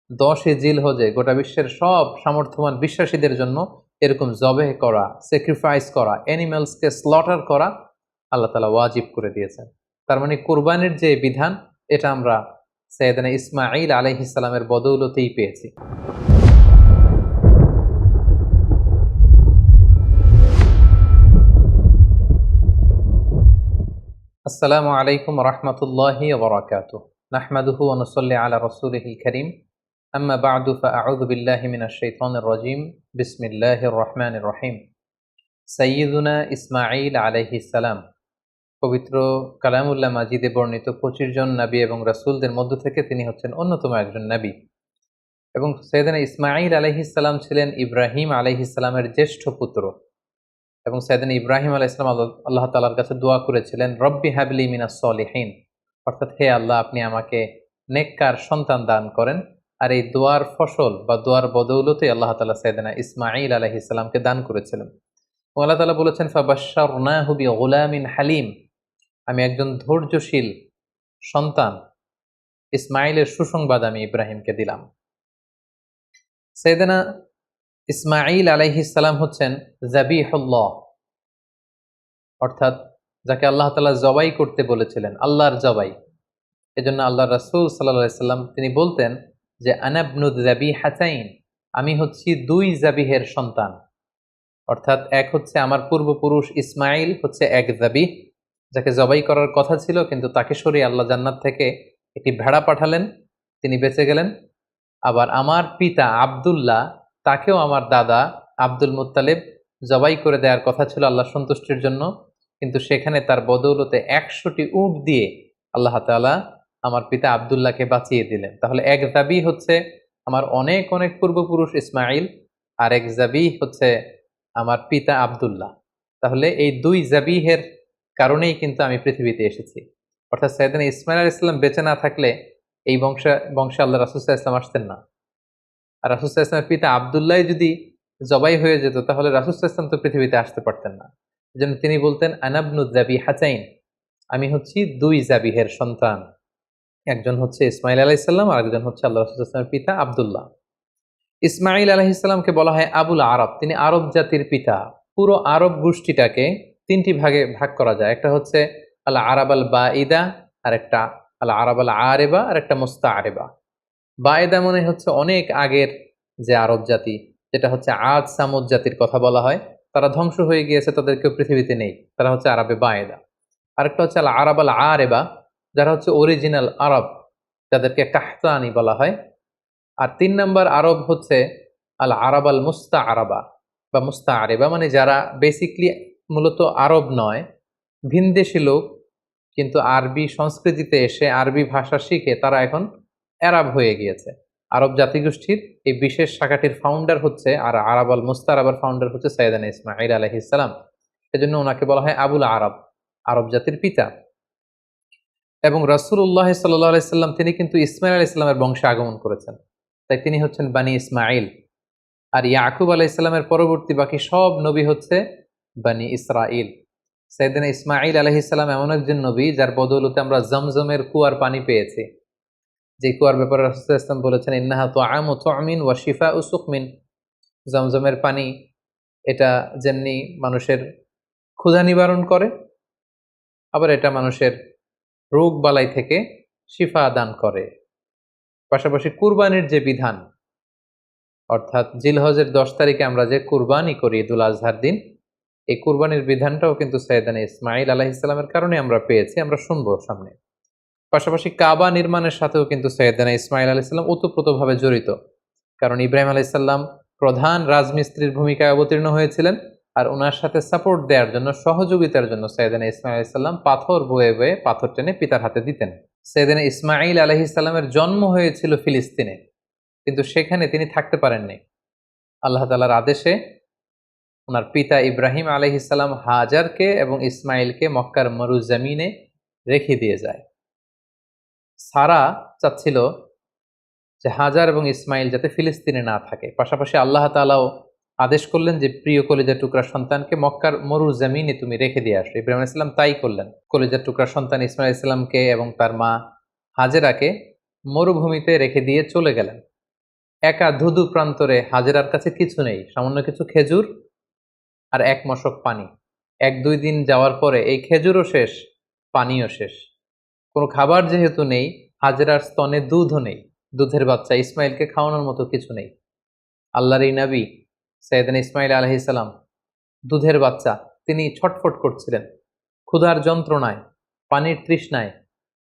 10 জিলহজে গোটা বিশ্বের সব সামর্থ্যবান বিশ্বাসীদের জন্য এরকম জবেহ করা, স্যাক্রিফাইস করা, অ্যানিমালসকে স্লটার করা আল্লাহ তাআলা ওয়াজিব করে দিয়েছেন। তার মানে কুরবানির যে বিধান, এটা আমরা সাইয়েদনা ইসমাঈল আলাইহিস সালামের বদৌলতেই পেয়েছি। আসসালামু আলাইকুম ওয়া রাহমাতুল্লাহি ওয়া বারাকাতুহু। নাহমাদুহু ওয়া নুসাল্লি আলা রাসূলিহিল কারীম। আম্মা বা'দু ফাআউযু বিল্লাহি মিনাশ শাইতানির রাজীম। বিসমিল্লাহির রহমানির রহিম। সাইয়্যিদুনা ইসমাঈল আলাইহিস সালাম, পবিত্র কালামুল্লাহ মাজিদে বর্ণিত 25 জন নবী এবং রাসূলদের মধ্য থেকে তিনি হচ্ছেন অন্যতম একজন নবী। এবং সাইয়েদনা ইসমাঈল আলাইহিস সালাম ছিলেন ইব্রাহিম আলাইহিস সালামের জ্যেষ্ঠ পুত্র। এবং সাইয়েদনা ইব্রাহিম আলাইহিস সালাম আল্লাহ তাআলার কাছে দোয়া করেছিলেন, রব্বি হাবলি মিনাস সলিহিন, অর্থাৎ হে আল্লাহ, আপনি আমাকে নেককার সন্তান দান করেন। আর এই দোয়ার ফসল বা দোয়ার বদৌলতে আল্লাহ তাআলা সাইয়েদনা ইসমাঈল আলাইহিস সালামকে দান করেছিলেন। এবং আল্লাহ তাআলা বলেছেন, ফাবাশশারনাহু বিগুলামিন হালিম, আমি একজন ধৈর্যশীল সন্তান ইসমাঈলের সুসংবাদ আমি ইব্রাহিমকে দিলাম। সাইয়েদনা ইসমাঈল আলাইহিস সালাম হচ্ছেন যাবিহুল্লাহ, অর্থাৎ যাকে আল্লাহ তাআলা জবাই করতে বলেছিলেন, আল্লাহর জবাই। এজন্য আল্লাহর রাসূল সাল্লাল্লাহু আলাইহি সাল্লাম তিনি বলতেন যে আনা ইবনু যাবিহাতাইন, আমি হচ্ছি 2 যাবিহের সন্তান। অর্থাৎ এক হচ্ছে আমার পূর্বপুরুষ ইসমাঈল হচ্ছে এক যাবিহ, যাকে জবাই করার কথা ছিল, কিন্তু তাকে সরিয়ে আল্লাহ জান্নাত থেকে একটি ভেড়া পাঠালেন, তিনি বেঁচে গেলেন। আবার আমার পিতা আব্দুল্লাহ, তাকেও আমার দাদা আব্দুল মুত্তালিব জবাই করে দেওয়ার কথা ছিল আল্লাহর সন্তুষ্টির জন্য, কিন্তু সেখানে তার বদৌলতে 100টি উট দিয়ে আল্লাহ তাআলা আমার পিতা আব্দুল্লাহকে বাঁচিয়ে দিলেন। তাহলে এক যাবিহ হচ্ছে আমার অনেক অনেক পূর্বপুরুষ ইসমাঈল, আর এক যাবিহ হচ্ছে আমার পিতা আব্দুল্লাহ। তাহলে এই 2 যাবিহের কারণেই কিন্তু আমি পৃথিবীতে এসেছি। অর্থাৎ সাইয়েদনা ইসমাঈল আলাইহিস সালাম বেঁচে না থাকলে এই বংশে আল্লাহ রাসূল সাল্লাল্লাহু আলাইহি ওয়াসাল্লাম আসতেন না। আর রাসূল সাল্লাল্লাহু আলাইহি ওয়াসাল্লামের পিতা আব্দুল্লাহ যদি জবাই হয়ে যেত, তাহলে রাসূল সাল্লাল্লাহু আলাইহি ওয়াসাল্লাম তো পৃথিবীতে আসতে পারতেন না। এজন্য তিনি বলতেন আনা ইবনু যাবিহাতাইন, আমি হচ্ছি 2 যাবিহের সন্তান। একজন হচ্ছে ইসমাঈল আলাইহিস সালাম, আর একজন হচ্ছে আল্লাহ রাসূল সাল্লাল্লাহু আলাইহি ওয়াসাল্লামের পিতা আব্দুল্লাহ। ইসমাঈল আলাইহিস সালামকে বলা হয় আবুল আরব, তিনি আরব জাতির পিতা। পুরো আরব গোষ্ঠীটাকে 3টি ভাগে ভাগ করা যায়। একটা হচ্ছে আল আরাব আল বাঈদা, আর একটা আল আরাব আল আরেবা, আর একটা মুস্তাআরিবা। বাঈদা মানে হচ্ছে অনেক আগের যে আরব জাতি, যেটা হচ্ছে আদ সামুদ জাতির কথা বলা হয়, তারা ধ্বংস হয়ে গিয়েছে, তাদের কেউ পৃথিবীতে নেই, তারা হচ্ছে আরবে বাঈদা। আরেকটা হচ্ছে আল আরাব আল আরেবা, যারা হচ্ছে অরিজিনাল আরব, যাদেরকে কাহতানি বলা হয়। আর 3 নাম্বার আরব হচ্ছে আল আরাব আল মুস্তাআরাবা বা মুস্তাআরিবা, মানে যারা বেসিকলি মূলত আরব নয়, ভিনদেশী লোক, কিন্তু আরবি সংস্কৃতিতে এসে আরবি ভাষা শিখে তারা এখন আরব হয়ে গিয়েছে। আরব জাতিগোষ্ঠীর এই বিশেষ শাখাটির ফাউন্ডার হচ্ছে, আর আরাব আল মুস্তাআরাবার ফাউন্ডার হচ্ছে সাইয়েদনা ইসমাঈল আলাইহিস সালাম। এজন্য ওনাকে বলা হয় আবুল আরব, আরব জাতির পিতা। এবং রাসূলুল্লাহ সাল্লাল্লাহু আলাইহি সাল্লাম তিনি কিন্তু ইসমাঈল আলাইহিস সালামের বংশে আগমন করেছেন, তাই তিনি হচ্ছেন বানি ইসমাঈল। আর ইয়াকুব আলাইহিস সালামের পরবর্তী বাকি সব নবী হচ্ছে বানি ইসরাঈল। সাইয়েদনা ইসমাঈল আলাইহিস সালাম এমন একজন নবী যার বদৌলতে আমরা জমজমের কুয়ার পানি পেয়েছি। যে কুয়ার ব্যাপারে রাসূল সাল্লাল্লাহু আলাইহি ওয়াসাল্লাম বলেছেন, ইন্নাহা তুআমু তুমিন ওয়া শিফাউ সুকমিন, জমজমের পানি এটা যেমনি মানুষের ক্ষুধা নিবারণ করে, আবার এটা মানুষের রোগ বালাই থেকে শিফা দান করে। পাশাপাশি কুরবানির যে বিধান, অর্থাৎ জিলহজের 10 তারিখে আমরা যে কুরবানি করি ঈদুল আজহার দিন, এই কুরবানির বিধানটাও কিন্তু সাইয়েদনা ইসমাঈল আলাইহিস সালামের কারণে আমরা পেয়েছি, আমরা শুনবো সামনে। পাশাপাশি কাবা নির্মাণের সাথেও কিন্তু সাইয়েদনা ইসমাঈল আলাইহিস সালাম ওতপ্রোতভাবে জড়িত। কারণ ইব্রাহিম আলাইহিস সালাম প্রধান রাজমিস্ত্রির ভূমিকায় অবতীর্ণ হয়েছিলেন, আর ওনার সাথে সাপোর্ট দেওয়ার জন্য, সহযোগিতার জন্য সাইয়েদনা ইসমাঈল আলাইহিস সালাম পাথর বয়ে বয়ে পাথর টেনে পিতার হাতে দিতেন। সাইয়েদনা ইসমাঈল আলাইহিস সালামের জন্ম হয়েছিল ফিলিস্তিনে, কিন্তু সেখানে তিনি থাকতে পারেননি। আল্লাহ তাআলার আদেশে ওনার পিতা ইব্রাহিম আলাইহিস সালাম হাজারকে এবং ইসমাঈলকে মক্কার মরুজমিনে রেখে দিয়ে যায়। সারা চাচ্ছিল যে হাজার এবং ইসমাঈল যাতে ফিলিস্তিনে না থাকে। পাশাপাশি আল্লাহ তাআলাও আদেশ করলেন যে প্রিয় কলিজার টুকরা সন্তানকে মক্কার মরুজমিনে তুমি রেখে দিয়ে আসো। ইব্রাহিম আলাইহিস সালাম তাই করলেন। কলিজার টুকরা সন্তান ইসমাঈল আলাইহিস সালামকে এবং তার মা হাজেরাকে মরুভূমিতে রেখে দিয়ে চলে গেলেন। একা ধুধু প্রান্তরে হাজেরার কাছে কিছু নেই, সামান্য কিছু খেজুর আর এক মশক পানি। 1-2 দিন যাওয়ার পরে এই খেজুরও শেষ, পানিও শেষ। কোনো খাবার যেহেতু নেই, হাজেরার স্তনে দুধও নেই, দুধের বাচ্চা ইসমাইলকে খাওয়ানোর মতো কিছু নেই। আল্লাহর এই নবী সাইয়েদনা ইসমাইল আলাইহিস সালাম, দুধের বাচ্চা, তিনি ছটফট করছিলেন ক্ষুধার যন্ত্রণায়, পানির তৃষ্ণায়।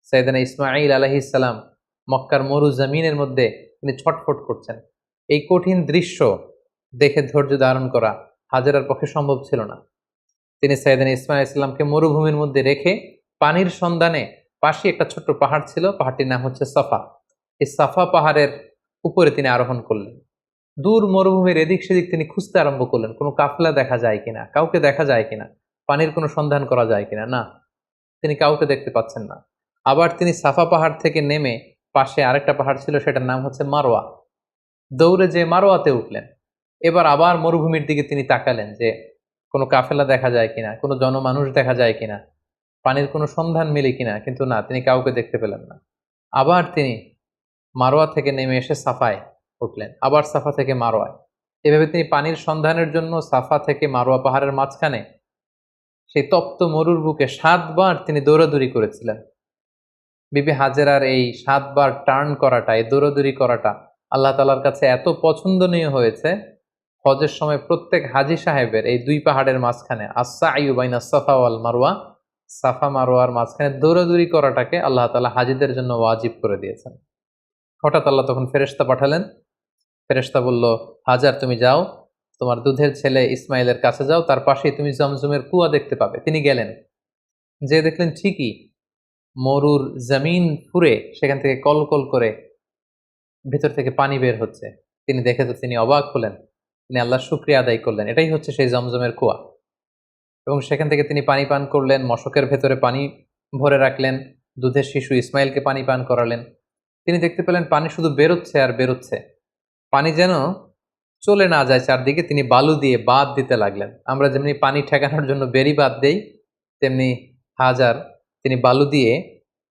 সাইয়েদনা ইসমাইল আলাইহিস সালাম মক্কার মরু জমিনের মধ্যে তিনি ছটফট করছেন। এই কঠিন দৃশ্য দেখে ধৈর্য ধারণ করা হাজেরার পক্ষে সম্ভব ছিল না। তিনি সাইয়েদনা ইসমাইল ইসলামকে মরুভূমির মধ্যে রেখে পানির সন্ধানে, পাশে একটা ছোট্ট পাহাড় ছিল, পাহাড়টির নাম হচ্ছে সাফা, এই সাফা পাহাড়ের উপরে তিনি আরোহণ করলেন। দূর মরুভূমির এদিক সেদিক তিনি খুঁজতে আরম্ভ করলেন, কোনো কাফেলা দেখা যায় কিনা, কাউকে দেখা যায় কিনা, পানির কোনো সন্ধান করা যায় কিনা। না, তিনি কাউকে দেখতে পাচ্ছেন না। আবার তিনি সাফা পাহাড় থেকে নেমে পাশে আরেকটা পাহাড় ছিল, সেটার নাম হচ্ছে মারোয়া, দৌড়ে যে মারোয়াতে উঠলেন। এবার আবার মরুভূমির দিকে তিনি তাকালেন যে কোনো কাফেলা দেখা যায় কিনা, কোনো জনমানুষ দেখা যায় কিনা, পানির কোনো সন্ধান মেলে কিনা, কিন্তু না, তিনি কাউকে দেখতে পেলেন না। আবার তিনি মারোয়া থেকে নেমে এসে সাফায় উঠলেন, আবার সাফা থেকে মারোয়ায়। এভাবে তিনি পানির সন্ধানের জন্য সাফা থেকে মারোয়া পাহাড়ের মাঝখানে সেই তপ্ত মরুর বুকে 7 বার তিনি দৌড়াদৌড়ি করেছিলেন। বিবি হাজেরার এই 7 বার টার্ন করাটা, এই দৌড়াদৌড়ি করাটা আল্লাহ তাআলার কাছে এত পছন্দনীয় হয়েছে, হজের সময় প্রত্যেক হাজী সাহেবের এই 2 পাহাড়ের মাঝখানে আস-সা'য়ু বাইনা সাফা ওয়াল মারওয়া, সাফা মারওয়ার মাঝখানে দৌড়াদৌড়ি করাটাকে আল্লাহ তাআলা হাজীদের জন্য ওয়াজিব করে দিয়েছেন। হঠাৎ আল্লাহ তখন ফেরেশতা পাঠালেন। ফেরেশতা বলল, হাজার তুমি যাও, তোমার দুধের ছেলে ইসমাইলের কাছে যাও, তার পাশেই তুমি জমজমের কুয়া দেখতে পাবে। তিনি গেলেন, যে দেখলেন ঠিকই মরুর জমিন ফুঁড়ে সেখান থেকে কলকল করে ভেতর থেকে পানি বের হচ্ছে। তিনি দেখে তো তিনি অবাক হলেন, তিনি আল্লাহর শুকরিয়া আদায় করলেন, এটাই হচ্ছে সেই জমজমের কুয়া। এবং সেখান থেকে তিনি পানি পান করলেন, মশকের ভেতরে পানি ভরে রাখলেন, দুধের শিশু ইসমাইলকে পানি পান করালেন। তিনি দেখতে পেলেন পানি শুধু বেরোচ্ছে আর বেরোচ্ছে, পানি যেন চলে না যায় চারদিকে। তিনি বালু দিয়ে বাঁধ দিতে লাগলেন। আমরা যেমনি পানি ঠেকানোর জন্য বেড়ি বাঁধ দেই, তেমনি হাজার তিনি বালু দিয়ে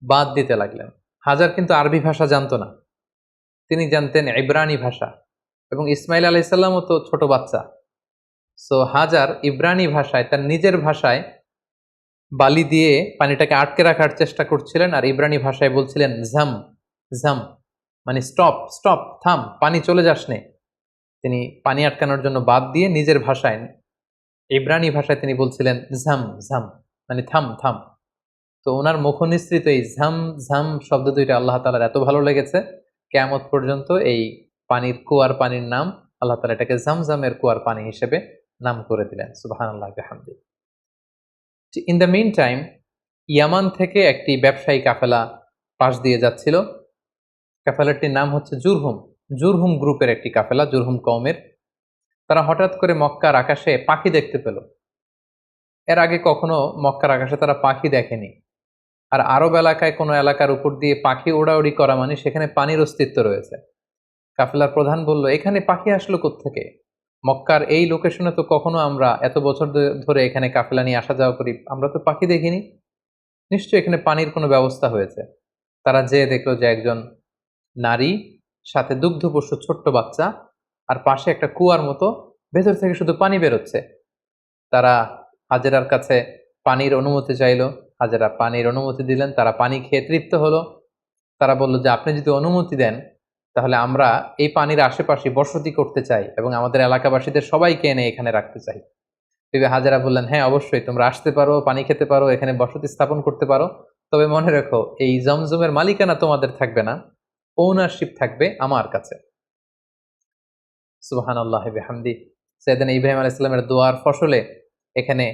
বাঁধ দিতে লাগলেন। হাজার কিন্তু আরবি ভাষা জানতো না, তিনি জানতেন ইব্রানি ভাষা, এবং ইসমাইল আলাইহিস সালামও তো ছোট বাচ্চা। সো হাজার ইব্রানি ভাষায়, তার নিজের ভাষায় বালি দিয়ে পানিটাকে আটকে রাখার চেষ্টা করছিলেন, আর ইব্রানি ভাষায় বলছিলেন ঝাম ঝাম, মানে স্টপ স্টপ, থাম, পানি চলে যাস নে। তিনি পানি আটকানোর জন্য বাদ দিয়ে নিজের ভাষায়, ইব্রানি ভাষায় তিনি বলছিলেন ঝাম ঝাম, মানে থাম থাম। তো ওনার মুখনিসৃত এই ঝাম ঝাম শব্দ দুইটা আল্লাহ তাআলার এত ভালো লেগেছে, কিয়ামত পর্যন্ত এই পানির কুয়ার পানির নাম আল্লাহ তাআলা এটাকে জামজামের কুয়ার পানি হিসেবে নাম করে দিলেন। সুবহানাল্লাহ বিহামদিহি। ইন দ্য মিন টাইম, ইয়ামান থেকে একটি ব্যবসায়ী কাফেলা পাশ দিয়ে যাচ্ছিল। কাফেলাটির নাম হচ্ছে জুরহুম, জুরহুম গ্রুপের একটি কাফেলা, জুরহুম কওমের। তারা হঠাৎ করে মক্কার আকাশে পাখি দেখতে পেল। এর আগে কখনো মক্কার আকাশে তারা পাখি দেখেনি। আর আরব এলাকায় কোনো এলাকার উপর দিয়ে পাখি ওড়াউড়ি করা মানে সেখানে পানির অস্তিত্ব রয়েছে। কাফেলার প্রধান বলল, এখানে পাখি আসলো কোত্থেকে? মক্কার এই লোকেশনে তো কখনো আমরা এত বছর ধরে এখানে কাফেলা নিয়ে আসা যাওয়া করি, আমরা তো পাখি দেখিনি, নিশ্চয়ই এখানে পানির কোনো ব্যবস্থা হয়েছে। তারা যেয়ে দেখলো যে একজন নারী, সাথে দুগ্ধপোষ্য ছোট্ট বাচ্চা, আর পাশে একটা কুয়ার মতো, ভেতর থেকে শুধু পানি বেরোচ্ছে। তারা হাজেরার কাছে পানির অনুমতি চাইল, হাজেরা পানির অনুমতি দিলেন। তারা পানি খেয়ে তৃপ্ত হলো। তারা বলল যে আপনি যদি অনুমতি দেন তাহলে আমরা এই পানির আশেপাশে বসতি করতে চাই এবং আমাদের এলাকাবাসীদের সবাইকে এনে এখানে রাখতে চাই। বিবি হাজেরা বললেন, হ্যাঁ অবশ্যই, তোমরা আসতে পারো, পানি খেতে পারো, এখানে বসতি স্থাপন করতে পারো, তবে মনে রেখো এই জমজমের মালিকানা তোমাদের থাকবে না, ওনারশিপ থাকবে আমার কাছে। সুবহানাল্লাহ বিহামদি। সাইয়েদনা ইব্রাহিম আলাইহিস সালামের দোয়ার ফসলে এখানে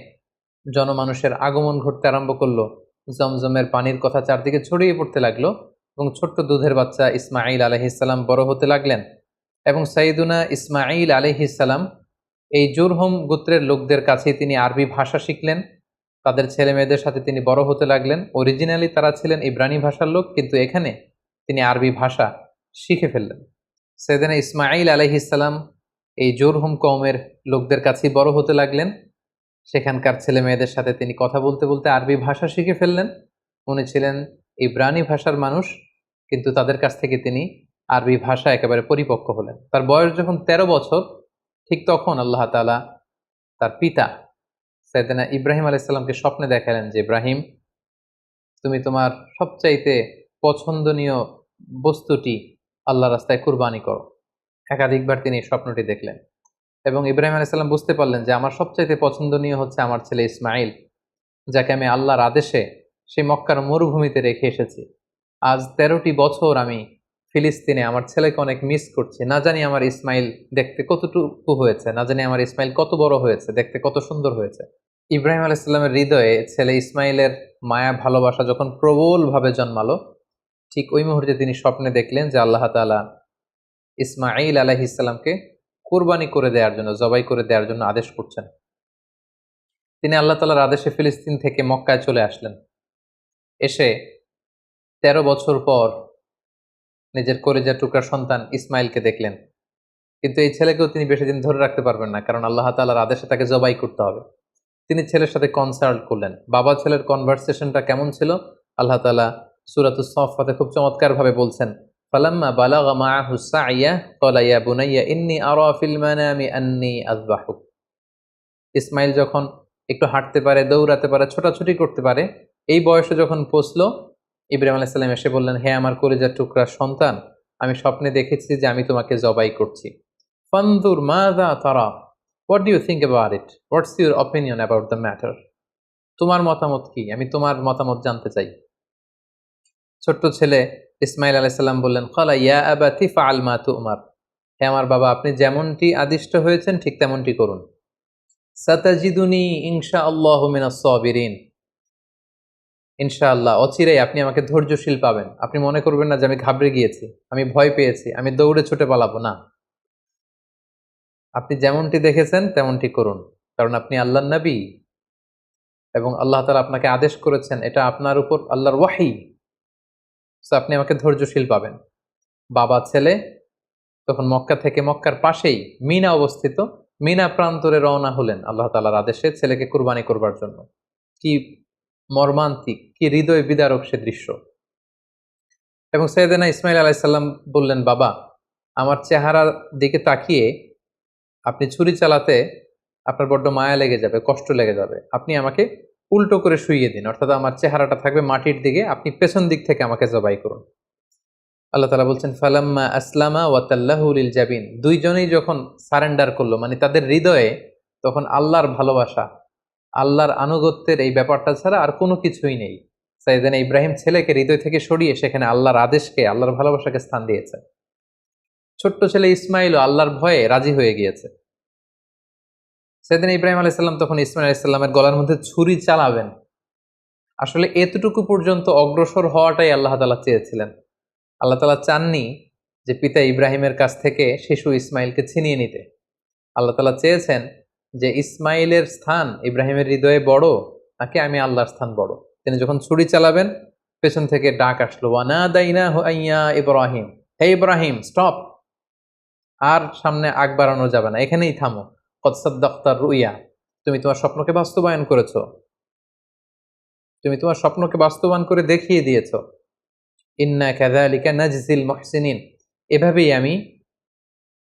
জনমানুষের আগমন ঘটতে আরম্ভ করলো। জমজমের পানির কথা চারদিকে ছড়িয়ে পড়তে লাগলো, এবং ছোট্ট দুধের বাচ্চা ইসমাঈল আলাইহিস সালাম বড় হতে লাগলেন। এবং সাইয়েদুনা ইসমাঈল আলাইহিস সালাম এই জুরহুম গোত্রের লোকদের কাছে তিনি আরবি ভাষা শিখলেন। তাদের ছেলে মেয়েদের সাথে তিনি বড় হতে লাগলেন। অরিজিনালি তারা ছিলেন ইব্রানি ভাষার লোক, কিন্তু এখানে তিনি আরবি ভাষা শিখে ফেললেন। সাইয়েদনা ইসমাঈল আলাইহিস সালাম এই জুরহুম কওমের লোকদের কাছেই বড় হতে লাগলেন। সেখানকার ছেলে মেয়েদের সাথে তিনি কথা বলতে বলতে আরবি ভাষা শিখে ফেললেন। উনি ছিলেন ইব্রানি ভাষার মানুষ, কিন্তু তাদের কাছ থেকে তিনি আরবি ভাষা একেবারে পরিপক্ক হলেন। তার বয়স যখন 13 বছর, ঠিক তখন আল্লাহ তাআলা তার পিতা সাইয়েদনা ইব্রাহিম আলাইহিস সালামকে স্বপ্নে দেখালেন যে, ইব্রাহিম, তুমি তোমার সবচাইতে পছন্দনীয় বস্তুটি আল্লাহর রাস্তায় কুরবানি করো। একাধিকবার তিনি এই স্বপ্নটি দেখলেন এবং ইব্রাহিম আলাইহিস সালাম বুঝতে পারলেন যে আমার সবচাইতে পছন্দনীয় হচ্ছে আমার ছেলে ইসমাঈল, যাকে আমি আল্লাহর আদেশে সেই মক্কার মরুভূমিতে রেখে এসেছি। আজ 13টি বছর আমি ফিলিস্তিনে আমার ছেলেকে অনেক মিস করছি। না জানি আমার ইসমাইল দেখতে কতটুকু হয়েছে, না জানি আমার ইসমাইল কত বড় হয়েছে, দেখতে কত সুন্দর হয়েছে। ইব্রাহিম আলাইহিস সালামের হৃদয়ে ছেলে ইসমাইলের মায়া ভালোবাসা যখন প্রবলভাবে জন্মালো, ঠিক ওই মুহূর্তে তিনি স্বপ্নে দেখলেন যে আল্লাহ তাআলা ইসমাঈল আলাইহিস সালামকে কুরবানি করে দেওয়ার জন্য, জবাই করে দেওয়ার জন্য আদেশ করছেন। তিনি আল্লাহ তাআলার আদেশে ফিলিস্তিন থেকে মক্কায় চলে আসলেন। এসে 13 বছর পর নিজের কলিজার টুকরা সন্তান ইসমাইলকে দেখলেন। কিন্তু এই ছেলেকেও তিনি বেশি দিন ধরে রাখতে পারবেন না, কারণ আল্লাহ তাআলার আদেশে তাকে জবাই করতে হবে। তিনি ছেলের সাথে কনসাল্ট করলেন। বাবা ছেলের কনভারসেশনটা কেমন ছিল আল্লাহ তাআলা সূরাতুস সাফফাতে খুব চমৎকারভাবে বলছেন, ফালাম্মা বালাগা মাআহু সাইয়া ক্বালা ইয়া বুনাইয়া ইন্নী আরা ফিল মানামি আন্নী আযবাহুক। ইসমাইল যখন একটু হাঁটতে পারে, দৌড়াতে পারে, ছোটাছুটি করতে পারে, এই বয়সে যখন পৌঁছলো, ইব্রাহিম আলাইহিস সালাম এসে বললেন, হে আমার কলিজার টুকরা সন্তান, আমি স্বপ্নে দেখেছি যে আমি তোমাকে জবাই করছি। ফানজুর মাযা তারা, what do you think about it, what's your opinion about the matter, তোমার মতামত কি, আমি তোমার মতামত জানতে চাই। ছোট্ট ছেলে ইসমাইল আলাইহিস সালাম বললেন, ক্বালা ইয়া আবাতি ফাআল মা তু'মার, হে আমার বাবা, আপনি যেমনটি আদিষ্ট হয়েছেন ঠিক তেমনটি করুন। সাতাজিদুনি ইনশাআল্লাহু মিনাস সাবিরিন, ইনশাআল্লাহ অচিরেই আপনি আমাকে ধৈর্যশীল পাবেন। আপনি মনে করবেন না যে আমি ঘাবড়ে গিয়েছি, আমি ভয় পেয়েছি, আমি দৌড়ে ছুটে পালাবো না। আপনি যেমনটি দেখেছেন তেমনটি করুন, কারণ আপনি আল্লাহর নবী এবং আল্লাহ তাআলা আপনাকে আদেশ করেছেন, এটা আপনার উপর আল্লাহর ওয়াহী। সো আপনি আমাকে ধৈর্যশীল পাবেন। বাবা ছেলে তখন মক্কা থেকে, মক্কার পাশেই মিনা অবস্থিত, মিনা প্রান্তরে রওনা হলেন আল্লাহ তাআলার আদেশে ছেলেকে কুরবানি করবার জন্য। কি মর্মান্তিক, কি হৃদয় বিদারক সে দৃশ্য। এবং সাইয়েদনা ইসমাঈল আলাইহিস সালাম বললেন, বাবা, আমার চেহারার দিকে তাকিয়ে আপনি ছুরি চালাতে আপনার বড্ড মায়া লেগে যাবে, কষ্ট লেগে যাবে। আপনি আমাকে উল্টো করে শুইয়ে দিন, অর্থাৎ আমার চেহারাটা থাকবে মাটির দিকে, আপনি পেছন দিক থেকে আমাকে জবাই করুন। আল্লাহ তাআলা বলছেন, ফালাম্মা আসলামা ওয়া তাল্লাহু লিল জাবিন, দুইজনেই যখন সারেন্ডার করলো, মানে তাদের হৃদয়ে তখন আল্লাহর ভালোবাসা, আল্লাহর আনুগত্যের এই ব্যাপারটা ছাড়া আর কোনো কিছুই নেই। সাইয়েদনা ইব্রাহিম ছেলেকে হৃদয় থেকে সরিয়ে সেখানে আল্লাহর আদেশকে, আল্লাহর ভালোবাসাকে স্থান দিয়েছে। ছোট্ট ছেলে ইসমাইলও আল্লাহর ভয়ে রাজি হয়ে গিয়েছে। সাইয়েদনা ইব্রাহিম আলাইহিস সালাম তখন ইসমাইল আলাইহিস সালামের গলার মধ্যে ছুরি চালাবেন। আসলে এতটুকু পর্যন্ত অগ্রসর হওয়াটাই আল্লাহ তাআলা চেয়েছিলেন। আল্লাহ তাআলা চাননি যে পিতা ইব্রাহিমের কাছ থেকে শিশু ইসমাইলকে ছিনিয়ে নিতে। আল্লাহ তাআলা চেয়েছেন যে ইসমাইলের স্থান ইব্রাহিমের হৃদয়ে বড় নাকি আমি আল্লাহর স্থান বড়। তিনি যখন ছুরি চালাবেন, পেছন থেকে ডাক আসলো, ওয়ানাদাইনাহু আইয়া ইব্রাহিম, হে ইব্রাহিম, স্টপ, আর সামনে আগ বাড়ানো যাবে না, এখানেই থামো। কদ সাদ্দাকতার রুইয়া, তুমি তোমার স্বপ্নকে বাস্তবায়ন করেছো, তুমি তোমার স্বপ্নকে বাস্তবায়ন করে দেখিয়ে দিয়েছো। ইন্না কাযালিকা নাজজিল মুহসিনিন, এভাবেই আমি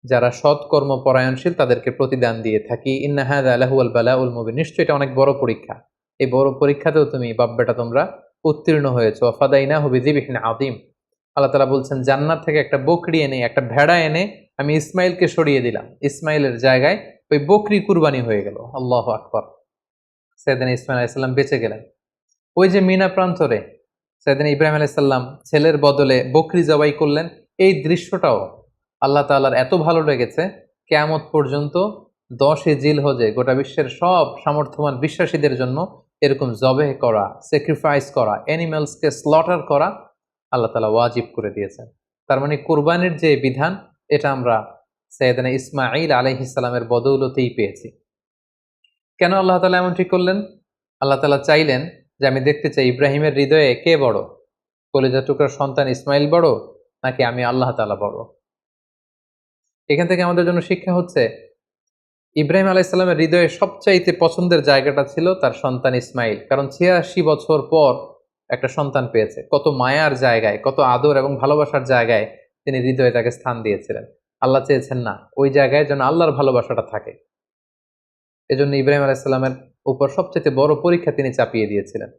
যারা সৎকর্ম পরায়ণশীল তাদেরকে প্রতিদান দিয়ে থাকি। ইন্না হাযা লাহুয়াল বালাউল মুবিন, নিশ্চয়ই এটা অনেক বড় পরীক্ষা। এই বড় পরীক্ষাতেও তুমি বাপ বেটা তোমরা উত্তীর্ণ হয়েছো। ফাদাইনাহু বিযিবহিন আযীম, আল্লাহ তাআলা বলছেন, জান্নাত থেকে একটা বকরি এনে, একটা ভেড়া এনে আমি ইসমাইলকে সরিয়ে দিলাম, ইসমাইলের জায়গায় ওই বকরি কুরবানি হয়ে গেল। আল্লাহু আকবার। সাইয়েদনা ইসমাইল আলাইহিস সালাম বেঁচে গেলেন। ওই যে মিনা প্রান্তরে সাইয়েদনা ইব্রাহিম আলাইহিস সালাম ছেলের বদলে বকরি জবাই করলেন, এই দৃশ্যটাও আল্লাহ তাআলার এত ভালো লেগেছে, কিয়ামত পর্যন্ত 10 জিলহজে গোটা বিশ্বের সব সামর্থ্যবান বিশ্বাসীদের জন্য এরকম জবেহ করা, স্যাক্রিফাইস করা, অ্যানিমালসকে স্লটার করা আল্লাহ তাআলা ওয়াজিব করে দিয়েছেন। তার মানে কুরবানির যে বিধান, এটা আমরা সাইয়েদনা ইসমাঈল আলাইহিস সালামের বদৌলতেই পেয়েছি। কেন আল্লাহ তাআলা এমনটি করলেন? আল্লাহ তাআলা চাইলেন যে আমি দেখতে চাই ইব্রাহিমের হৃদয়ে কে বড়, কলিজার টুকরার সন্তান ইসমাইল বড় নাকি আমি আল্লাহ তাআলা বড়। এখান থেকে আমাদের জন্য শিক্ষা হচ্ছে, ইব্রাহিম আলাইহিস সালামের হৃদয়ে সবচাইতে পছন্দের জায়গাটা ছিল তার সন্তান ইসমাইল, কারণ 86 বছর পর একটা সন্তান পেয়েছে। কত মায়ার জায়গায়, কত আদর এবং ভালোবাসার জায়গায় তিনি হৃদয়ে তাকে স্থান দিয়েছিলেন। আল্লাহ চেয়েছেন না, ওই জায়গায় যেন আল্লাহর ভালোবাসাটা থাকে। এজন্য ইব্রাহিম আলাইহিস সালামের উপর সবচেয়ে বড় পরীক্ষা তিনি চাপিয়ে দিয়েছিলেন।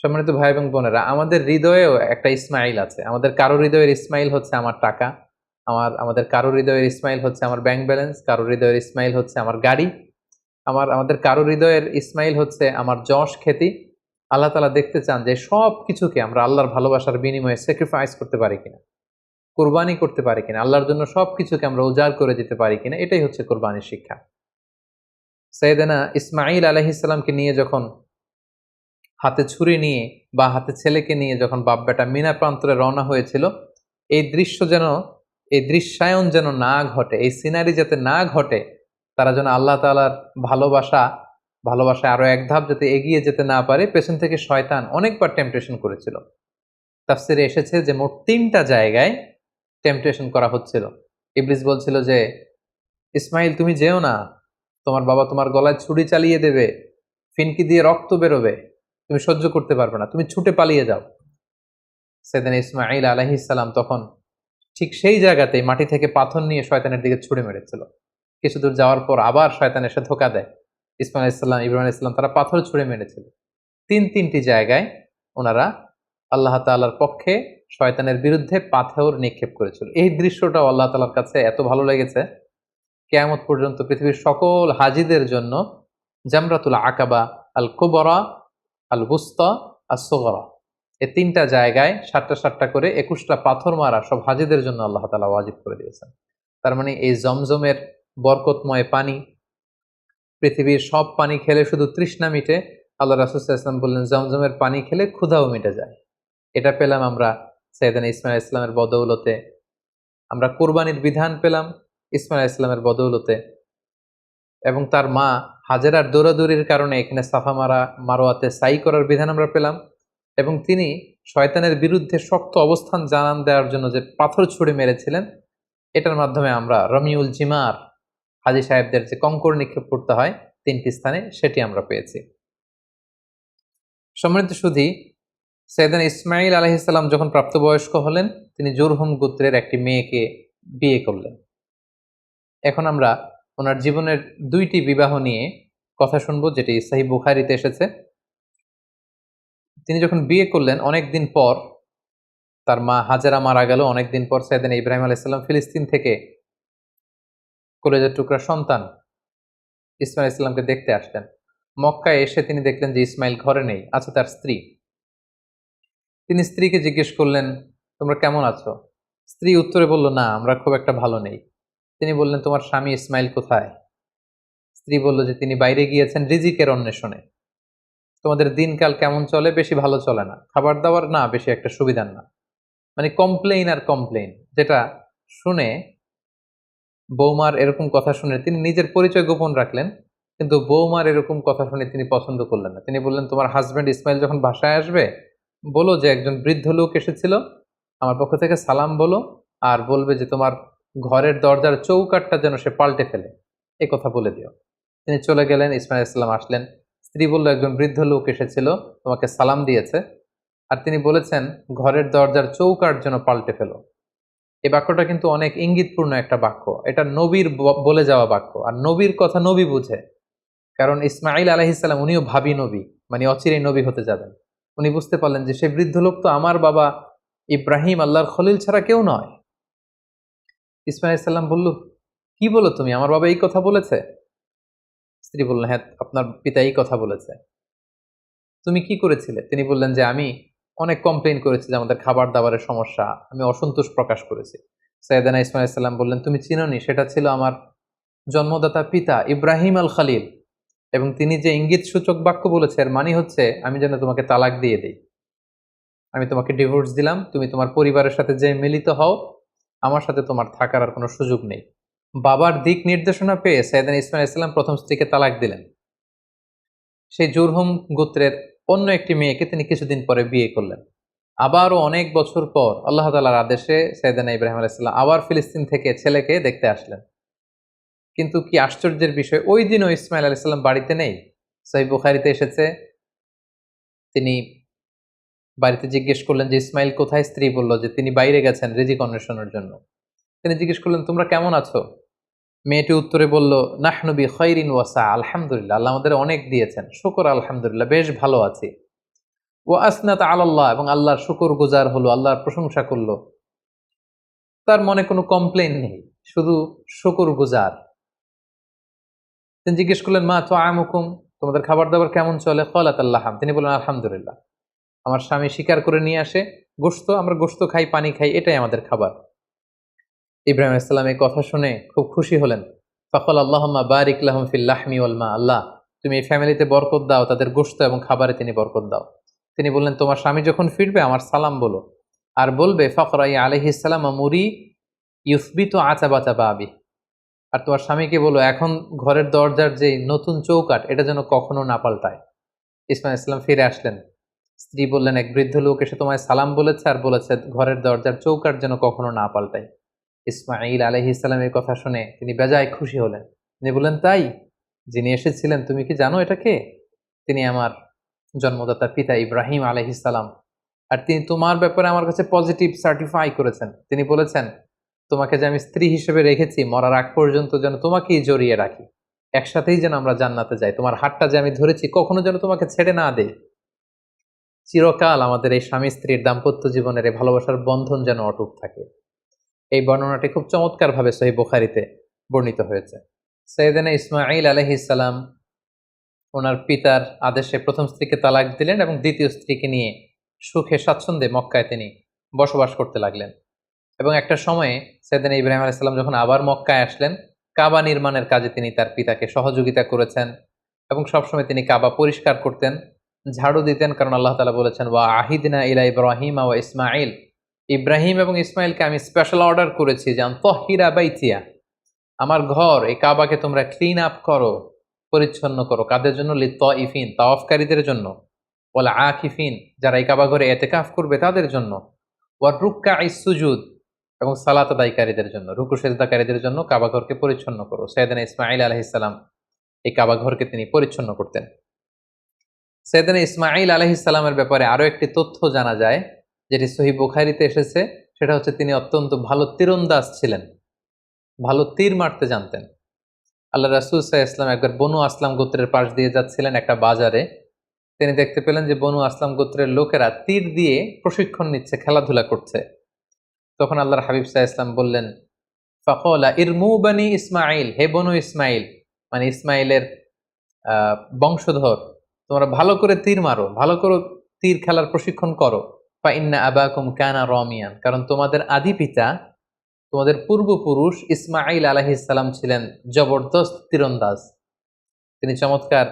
সম্মানিত ভাই এবং বোনেরা, আমাদের হৃদয়েও একটা ইসমাইল আছে। আমাদের কারো হৃদয়ের ইসমাইল হচ্ছে আমার টাকা, আমাদের কারো হৃদয়ের ইসমাইল হচ্ছে আমার ব্যাংক ব্যালেন্স, কারো হৃদয়ের ইসমাইল হচ্ছে আমার গাড়ি, আমাদের কারো হৃদয়ের ইসমাইল হচ্ছে আমার যশ খ্যাতি। আল্লাহ তাআলা দেখতে চান যে সব কিছুকে আমরা আল্লাহর ভালোবাসার বিনিময়ে স্যাক্রিফাইস করতে পারি কিনা, কোরবানি করতে পারি কিনা, আল্লাহর জন্য সবকিছুকে আমরা উজাড় করে দিতে পারি কিনা। এটাই হচ্ছে কোরবানির শিক্ষা। সাইয়েদেনা ইসমাঈল আলাইহিস সালামকে নিয়ে যখন হাতে ছুরি নিয়ে বা হাতে ছেলেকে নিয়ে যখন বাপ বেটা মিনা প্রান্তরে রওনা হয়েছিল, এই দৃশ্য যেন, এই দৃশ্যায়ন যেন না ঘটে, এই সিনারি যাতে না ঘটে, তারা যেন আল্লাহ তাআলার ভালোবাসায় আরো এক ধাপ যাতে এগিয়ে যেতে না পারে, পেছন থেকে শয়তান অনেকবার টেম্পটেশন করেছিল। তাফসিরে এসেছে যে মোট 3টা জায়গায় টেম্পটেশন করা হচ্ছিল। ইবলিস বলছিল যে, ইসমাইল তুমি যেও না, তোমার বাবা তোমার গলায় ছুরি চালিয়ে দেবে, ফিনকি দিয়ে রক্ত বেরোবে, তুমি সহ্য করতে পারবে না, তুমি ছুটে পালিয়ে যাও। সাইয়েদনা ইসমাঈল আলাইহিস সালাম তখন ঠিক সেই জায়গাতেই মাটি থেকে পাথর নিয়ে শয়তানের দিকে ছুড়ে মেরেছিল। কিছু দূর যাওয়ার পর আবার শয়তান এসে ধোঁকা দেয়। ইসমাঈল আলাইহিস সালাম, ইব্রাহিম আলাইহিস সালাম তারা পাথর ছুড়ে মেরেছিল। তিনটি জায়গায় ওনারা আল্লাহ তাআলার পক্ষে শয়তানের বিরুদ্ধে পাথর নিক্ষেপ করেছিল। এই দৃশ্যটাও আল্লাহ তাআলার কাছে এত ভালো লেগেছে, কিয়ামত পর্যন্ত পৃথিবীর সকল হাজীদের জন্য জামরাতুল আকাবা, আল কুবরা, আল বুস্তা, আস সুগরা, এই 3টা জায়গায় 7টা করে 21টা পাথর মারা সব হাজীদের জন্য আল্লাহ তাআলা ওয়াজিব করে দিয়েছেন। তার মানে এই জমজমের বরকতময় পানি, পৃথিবীর সব পানি খেলে শুধু তৃষ্ণা মিটে, আল্লাহ রাসূল সাল্লাল্লাহু আলাইহি ওয়াসাল্লাম বললেন জমজমের পানি খেলে ক্ষুধাও মিটে যায়। এটা পেলাম আমরা সাইয়েদনা ইসমাঈল আলাইহিস সালামের বদৌলতে। আমরা কুরবানির বিধান পেলাম ইসমাঈল আলাইহিস সালামের বদৌলতে। এবং তার মা হাজেরার দৌড়াদৌড়ির কারণে এখানে সাফা মারোয়াতে সাই করার বিধান আমরা পেলাম। এবং তিনি শয়তানের বিরুদ্ধে শক্ত অবস্থান জানান দেওয়ার জন্য যে পাথর ছুঁড়ে মেরেছিলেন, এটার মাধ্যমে আমরা রমিউল জিমার, হাজী সাহেবদের যে কঙ্কর নিক্ষেপ করতে হয় 3টি স্থানে, সেটি আমরা পেয়েছি। সম্মানিত সুধী, সাইয়েদনা ইসমাঈল আলাইহিস সালাম যখন প্রাপ্তবয়স্ক হলেন, তিনি জুরহুম গোত্রের একটি মেয়েকে বিয়ে করলেন। এখন আমরা ওনার জীবনের 2টি বিবাহ নিয়ে কথা শুনবো, যেটি সহিহ বুখারীতে এসেছে। তিনি যখন বিয়ে করলেন, অনেকদিন পর তার মা হাজেরা মারা গেল। অনেকদিন পর সাইয়েদনা ইব্রাহিম আলাইহিস সালাম ফিলিস্তিন থেকে কলেজের টুকরা সন্তান ইসমাঈল আলাইহিস সালামকে দেখতে আসলেন। মক্কায় এসে তিনি দেখলেন যে ইসমাইল ঘরে নেই, আছে তার স্ত্রী। তিনি স্ত্রীকে জিজ্ঞেস করলেন, তোমরা কেমন আছো? স্ত্রী উত্তরে বলল, না, আমরা খুব একটা ভালো নেই। তিনি বললেন, তোমার স্বামী ইসমাইল কোথায়? স্ত্রী বলল যে তিনি বাইরে গিয়েছেন রিজিকের অন্বেষণে। তোমাদের দিনকাল কেমন চলে? বেশি ভালো চলে না, খাবার দাবার না বেশি একটা সুবিধার না। মানে কমপ্লেইন আর কমপ্লেইন, যেটা শুনে বৌমার এরকম কথা শুনে তিনি নিজের পরিচয় গোপন রাখলেন, কিন্তু বৌমার এরকম কথা শুনে তিনি পছন্দ করলেন না। তিনি বললেন, তোমার হাজবেন্ড ইসমাইল যখন বাসায় আসবে, বলো যে একজন বৃদ্ধ লোক এসেছিল, আমার পক্ষ থেকে সালাম বলো, আর বলবে যে তোমার ঘরের দরজার চৌকাঠটা যেন সে পাল্টে ফেলে, এই কথা বলে দিও। তিনি চলে গেলেন, ইসমাইল আলাইহিস সালাম আসলেন। স্ত্রী বলল, একজন বৃদ্ধ লোক এসেছিল, তোমাকে সালাম দিয়েছে, আর তিনি বলেছেন ঘরের দরজার চৌকাঠ যেন পাল্টে ফেলো। এই বাক্যটা কিন্তু অনেক ইঙ্গিতপূর্ণ একটা বাক্য। এটা নবীর বলে যাওয়া বাক্য, আর নবীর কথা নবী বুঝে। কারণ ইসমাঈল আলাইহিস সালাম উনিও ভাবী নবী, মানে অচিরেই নবী হতে যাবেন। উনি বুঝতে পারলেন যে সেই বৃদ্ধ লোক তো আমার বাবা ইব্রাহিম, আল্লাহর খলিল ছাড়া কেউ নয়। ইসমাঈল আলাইহিস সালাম বলল, কি বলো তুমি, আমার বাবা এই কথা বলেছে? স্ত্রী বললেন, হ্যাঁ, আপনার পিতা এই কথা বলেছে। তুমি কি করেছিলে? তিনি বললেন যে আমি অনেক কমপ্লেইন করেছি যে আমাদের খাবার দাবারের সমস্যা, আমি অসন্তোষ প্রকাশ করেছি। সাইয়েদনা ইসমাঈল আলাইহিস সালাম বললেন, তুমি চিনোনি, সেটা ছিল আমার জন্মদাতা পিতা ইব্রাহিম আল খালিল, এবং তিনি যে ইঙ্গিত সূচক বাক্য বলেছে এর মানে হচ্ছে আমি যেন তোমাকে তালাক দিয়ে দিই, আমি তোমাকে ডিভোর্স দিলাম, তুমি তোমার পরিবারের সাথে যে মিলিত হও, আমার সাথে তোমার থাকার আর কোনো সুযোগ নেই। বাবার দিক নির্দেশনা পেয়ে সাইয়েদনা ইসমাঈল আলাইহিস সালাম প্রথম স্ত্রীকে তালাক দিলেন। সেই জুরহুম গোত্রের অন্য একটি মেয়েকে তিনি কিছুদিন পরে বিয়ে করলেন। আবারও অনেক বছর পর আল্লাহ তাআলার আদেশে সাইয়েদনা ইব্রাহিম আলাইহিস সালাম আবার ফিলিস্তিন থেকে ছেলেকে দেখতে আসলেন। কিন্তু কি আশ্চর্যের বিষয়, ওই দিনও ইসমাঈল আলাইহিস সালাম বাড়িতে নেই। সহিহ বুখারীতে এসেছে, তিনি বাড়িতে জিজ্ঞেস করলেন যে ইসমাইল কোথায়, স্ত্রী বলল যে তিনি বাইরে গেছেন রিজিক অন্বেষণের জন্য। তিনি জিজ্ঞেস করলেন তোমরা কেমন আছো? মেয়েটি উত্তরে বলল নাহনু বি খাইরিন ওয়া সা, আলহামদুলিল্লাহ, আল্লাহ আমাদের অনেক দিয়েছেন, শুকর আলহামদুলিল্লাহ, বেশ ভালো আছি। ওয়া আসনাত আলাল্লাহ, এবং আল্লাহর শুকর গুজার হলো, আল্লাহর প্রশংসা করলো, তার মনে কোনো কমপ্লেইন নেই, শুধু শুকর গুজার। তিনি জিজ্ঞেস করলেন মা তুআমুকুম, তোমাদের খাবার দাবার কেমন চলে? ক্বালাত আল্লাহাম, তিনি বললেন আলহামদুলিল্লাহ, আমার স্বামী শিকার করে নিয়ে আসে গোশত, আমরা গোশত খাই, পানি খাই, এটাই আমাদের খাবার। ইব্রাহিম আলাইহিস সালাম এই কথা শুনে খুব খুশি হলেন। ফাকাল আল্লাহুম্মা বারিক লাহুম ফিল লাহমি ওয়াল মা, আল্লাহ তুমি এই ফ্যামিলিতে বরকত দাও, তাদের গোশত এবং খাবারে তিনি বরকত দাও। তিনি বললেন তোমার স্বামী যখন ফিরবে আমার সালাম বলো, আর বলবে ফখরাই আলাইহিস সালাম মুরি ইউসবিতু আতাবাতা বাবি, আর তোমার স্বামীকে বলো এখন ঘরের দরজার যে নতুন চৌকাঠ এটা যেন কখনো না পাল্টায়। ইসমাইল ইসলাম ফিরে আসলেন। স্ত্রী বললেন এক বৃদ্ধ লোক এসে তোমায় সালাম বলেছে আর বলেছে ঘরের দরজার চৌকাঠ যেন কখনো না পাল্টায়। ইসমাঈল আলাইহিস সালামের কথা শুনে তিনি বেজায় খুশি হলেন। তিনি বললেন তাই, যিনি এসেছিলেন তুমি কি জানো এটা কে? তিনি আমার জন্মদাতা পিতা ইব্রাহিম আলাইহিস সালাম, আর তিনি তোমার ব্যাপারে আমার কাছে পজিটিভ সার্টিফাই করেছেন। তিনি বলেছেন তোমাকে যে আমি স্ত্রী হিসেবে রেখেছি মরার আগ পর্যন্ত যেন তোমাকেই জড়িয়ে রাখি, একসাথেই যেন আমরা জান্নাতে যাই, তোমার হাতটা যে আমি ধরেছি কখনো যেন তোমাকে ছেড়ে না দেই, চিরকাল আমাদের এই স্বামী স্ত্রীর দাম্পত্য জীবনের এই ভালোবাসার বন্ধন যেন অটুট থাকে। এই বর্ণনাটি খুব চমৎকারভাবে সহিহ বুখারীতে বর্ণিত হয়েছে। সাইয়েদনা ইসমাঈল আলাইহিস সালাম ওনার পিতার আদেশে প্রথম স্ত্রীকে তালাক দিলেন এবং দ্বিতীয় স্ত্রীকে নিয়ে সুখে স্বাচ্ছন্দ্যে মক্কায় তিনি বসবাস করতে লাগলেন। এবং একটা সময়ে সাইয়েদনা ইব্রাহিম আলাইহিস সালাম যখন আবার মক্কায় আসলেন, কাবা নির্মাণের কাজে তিনি তার পিতাকে সহযোগিতা করেছেন এবং সবসময় তিনি কাবা পরিষ্কার করতেন, ঝাড়ু দিতেন, কারণ আল্লাহ তাআলা বলেছেন ওয়া আহিদনা ইলা ইব্রাহিমা ওয়া ইসমাঈল, ইব্রাহিম এবং ইসমাইলকে আমি স্পেশাল অর্ডার করেছি যে আনতাহিরা বাইতিয়া, আমার ঘর এই কাবাকে তোমরা ক্লিন আপ করো, পরিচ্ছন্ন করো। কাদের জন্য? লিত্তাইফিন, তাওয়াফকারীদের জন্য, ওয়াল আকিফিন, যারা এই কাবা ঘরে ইতিকাফ করবে তাদের জন্য, ওয়ার রুক্কাইস সুজুদ, এবং সালাত আদায়কারীদের জন্য, রুকু সেজদাকারীদের জন্য কাবা ঘরকে পরিচ্ছন্ন করো। সাইয়েদনা ইসমাঈল আলাইহিস সালাম এই কাবা ঘরকে তিনি পরিচ্ছন্ন করতেন। সাইয়েদনা ইসমাঈল আলাইহিস সালামের ব্যাপারে আরো একটি তথ্য জানা যায় যেটি সহিহ বুখারীতে এসেছে, সেটা হচ্ছে তিনি অত্যন্ত ভালো তীরন্দাজ ছিলেন, ভালো তীর মারতে জানতেন। আল্লাহ রাসূল সাল্লাল্লাহু আলাইহি ওয়াসাল্লাম একবার বনু আসলাম গোত্রের পাশ দিয়ে যাচ্ছিলেন একটা বাজারে, তিনি দেখতে পেলেন যে বনু আসলাম গোত্রের লোকেরা তীর দিয়ে প্রশিক্ষণ নিচ্ছে, খেলাধুলা করছে। তখন আল্লাহর হাবিব সাল্লাল্লাহু আলাইহি ওয়াসাল্লাম বললেন ফাকালা ইরমু বানি ইসমাঈল, হে বনু ইসমাঈল, মানে ইসমাইলের বংশধর, তোমরা ভালো করে তীর মারো, ভালো করে তীর খেলার প্রশিক্ষণ করো। ফা ইন্না আবাকুম কানা রামিয়ান, কারণ তোমাদের আদি পিতা, তোমাদের পূর্বপুরুষ ইসমাঈল আলাইহিস সালাম ছিলেন জবরদস্ত তীরন্দাজ। তিনি চমৎকার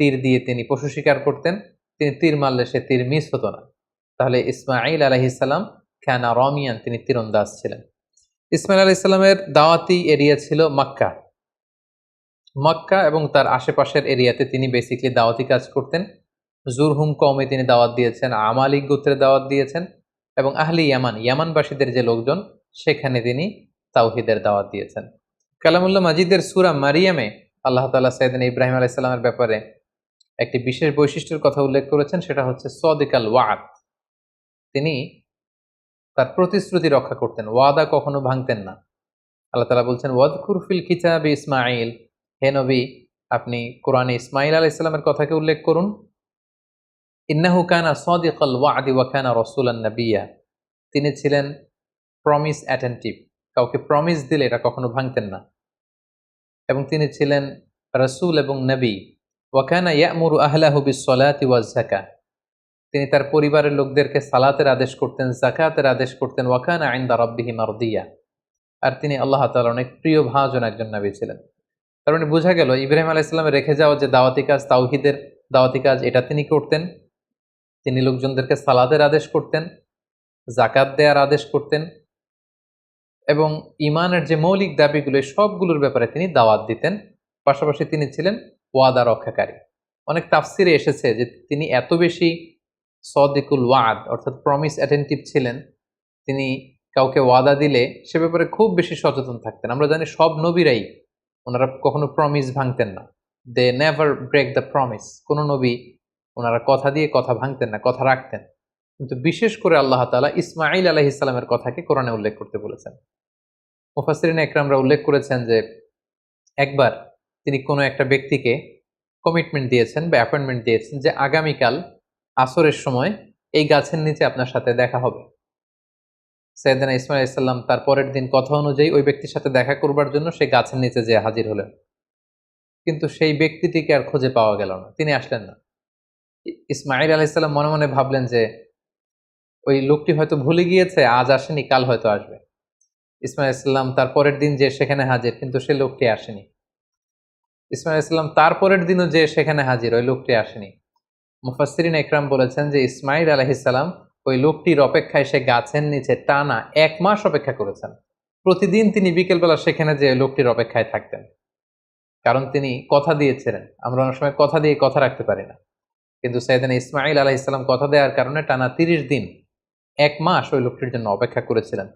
তীর দিয়ে তিনি পশু শিকার করতেন, তিনি তীর মারলে সে তীর মিস হতো না। তাহলে ইসমাঈল আলাইহিস সালাম কানা রামিয়ান, তিনি তীরন্দাজ ছিলেন। ইসমাঈল আলাইহিস সালামের দাওয়াতি এরিয়া ছিল মক্কা। মক্কা এবং তার আশেপাশের এরিয়াতে তিনি বেসিক্যালি দাওয়াতি কাজ করতেন। জুরহুম কওমে তিনি দাওয়াত দিয়েছেন, আমালিক গোত্রে দাওয়াত দিয়েছেন, এবং আহলি ইয়ামান, ইয়ামানবাসীদের যে লোকজন সেখানে তিনি তাওহীদের দাওয়াত দিয়েছেন। কালামুল্লাহ মাজিদের সূরা মারিয়ামে আল্লাহ তাআলা সাইয়েদনা ইব্রাহিম আলাইহিস সালামের ব্যাপারে একটি বিশেষ বৈশিষ্ট্যের কথা উল্লেখ করেছেন, সেটা হচ্ছে সাদিকাল ওয়াদ। তিনি তার প্রতিশ্রুতি রক্ষা করতেন, ওয়াদা কখনো ভাঙতেন না। আল্লাহ তাআলা বলছেন ওয়াযকুর ফিল কিতাবি ইসমাঈল, হে নবী আপনি কোরআনে ইসমাঈল আলাইহিস সালামের কথাকে উল্লেখ করুন। ইন্নাহু কানা সাদিকাল ওয়াদি ওয়া কানা রাসূলান নাবিয়্যা, তিনি ছিলেন প্রমিস অ্যাটেন্টিভ, কাউকে প্রমিস দিলে এটা কখনো ভাঙতেন না, এবং তিনি ছিলেন রাসূল এবং নবী। ওয়া কানা ইয়া'মুরু আহলাহু বিস-সালাতি ওয়াজ-যাকাহ, তিনি তার পরিবারের লোকদেরকে সালাতের আদেশ করতেন, যাকাতের আদেশ করতেন। ওয়া কানা ইনদা রাব্বিহি মারদিয়া, আর তিনি আল্লাহ তাআলার অনেক প্রিয় ভাজন একজন নবী ছিলেন। তার মানে বোঝা গেল ইব্রাহিম আলাইহিস সালামের রেখে যাওয়া যে দাওয়াতি কাজ, তাওহীদের দাওয়াতি কাজ, এটা তিনি করতেন। তিনি লোকজনদেরকে সালাতের আদেশ করতেন, যাকাত দেওয়ার আদেশ করতেন, এবং ইমানের যে মৌলিক দাবিগুলো সবগুলোর ব্যাপারে তিনি দাওয়াত দিতেন। পাশাপাশি তিনি ছিলেন ওয়াদা রক্ষাকারী। অনেক তাফসিরে এসেছে যে তিনি এত বেশি সাদিকুল ওয়াদ অর্থাৎ প্রমিস অ্যাটেন্টিভ ছিলেন, তিনি কাউকে ওয়াদা দিলে সে ব্যাপারে খুব বেশি সচেতন থাকতেন। আমরা জানি সব নবীরাই ওনারা কখনো প্রমিস ভাঙতেন না, they never break the promise. কোনো নবী ওনারা কথা দিয়ে কথা ভাঙতেন না, কথা রাখতেন। কিন্তু বিশেষ করে আল্লাহ তাআলা ইসমাঈল আলাইহিস সালামের কথাকে কোরআনে উল্লেখ করতে বলেছেন। মুফাসসিরিন একরামরা উল্লেখ করেছেন যে একবার তিনি কোনো একটা ব্যক্তিকে কমিটমেন্ট দিয়েছেন বা অ্যাপয়েন্টমেন্ট দিয়েছেন যে আগামীকাল আসরের সময় এই গাছের নিচে আপনার সাথে দেখা হবে। সাইয়েদনা ইসমাঈল আলাইহিস সালাম তার পরের দিন কথা অনুযায়ী ওই ব্যক্তির সাথে দেখা করবার জন্য সেই গাছের নিচে যেয়ে হাজির হলেন। কিন্তু সেই ব্যক্তিটিকে আর খুঁজে পাওয়া গেল না। তিনি আসলেন না। ইসমাঈল আলাইহিস সালাম মনে মনে ভাবলেন যে ওই লোকটি হয়তো ভুলে গিয়েছে, আজ আসেনি, কাল হয়তো আসবে। ইসমাঈল আলাইহিস সালাম তার পরের দিন যেয়ে সেখানে হাজির, কিন্তু সেই লোকটি আসেনি। ইসমাঈল আলাইহিস সালাম তার পরের দিনও যেয়ে সেখানে হাজির, ওই লোকটি আসেনি। মুফাসসিরিন একরাম বলেছেন যে ইসমাঈল আলাইহিস সালাম ওই লোকটির অপেক্ষায় সে গাছের নিচে টানা ১ মাস অপেক্ষা করেছেন। প্রতিদিন তিনি বিকেলবেলা সেখানে যেয়ে লোকটির অপেক্ষায় থাকতেন। কারণ তিনি কথা দিয়েছিলেন। আমরা অনেক সময় কথা দিয়ে কথা রাখতে পারি না। কিন্তু সাইয়েদনা ইসমাঈল আলাইহিস সালাম কথা দেওয়ার কারণে টানা ৩০ দিন ১ মাস ওই লোকটির জন্য অপেক্ষা করেছিলেন।